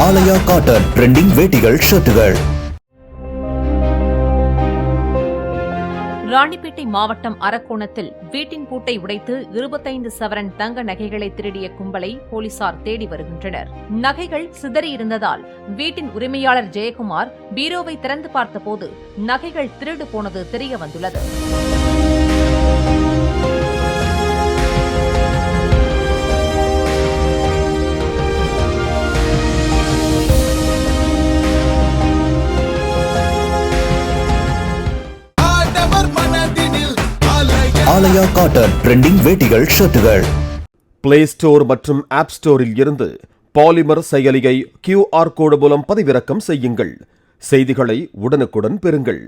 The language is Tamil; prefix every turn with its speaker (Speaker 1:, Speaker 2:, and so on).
Speaker 1: ஆலயா காட்டன் ட்ரெண்டிங் வேட்டிகள் ஷர்ட்டுகள்.
Speaker 2: ராணிப்பேட்டை மாவட்டம் அரக்கோணத்தில் வீட்டின் பூட்டை உடைத்து 25 சவரன் தங்க நகைகளை திருடிய கும்பலை போலீசார் தேடி வருகின்றனர். நகைகள் சிதறியிருந்ததால் வீட்டின் உரிமையாளர் ஜெயக்குமார் பீரோவை திறந்து பார்த்தபோது நகைகள் திருடு போனது தெரியவந்துள்ளது.
Speaker 1: ஆலயா காட்டன் ட்ரெண்டிங் வேட்டிகள் ஷர்ட்டுகள்.
Speaker 3: பிளே ஸ்டோர் மற்றும் ஆப் ஸ்டோரில் இருந்து பாலிமர் செயலியை QR கோடு மூலம் பதிவிறக்கம் செய்யுங்கள். செய்திகளை உடனுக்குடன் பெறுங்கள்.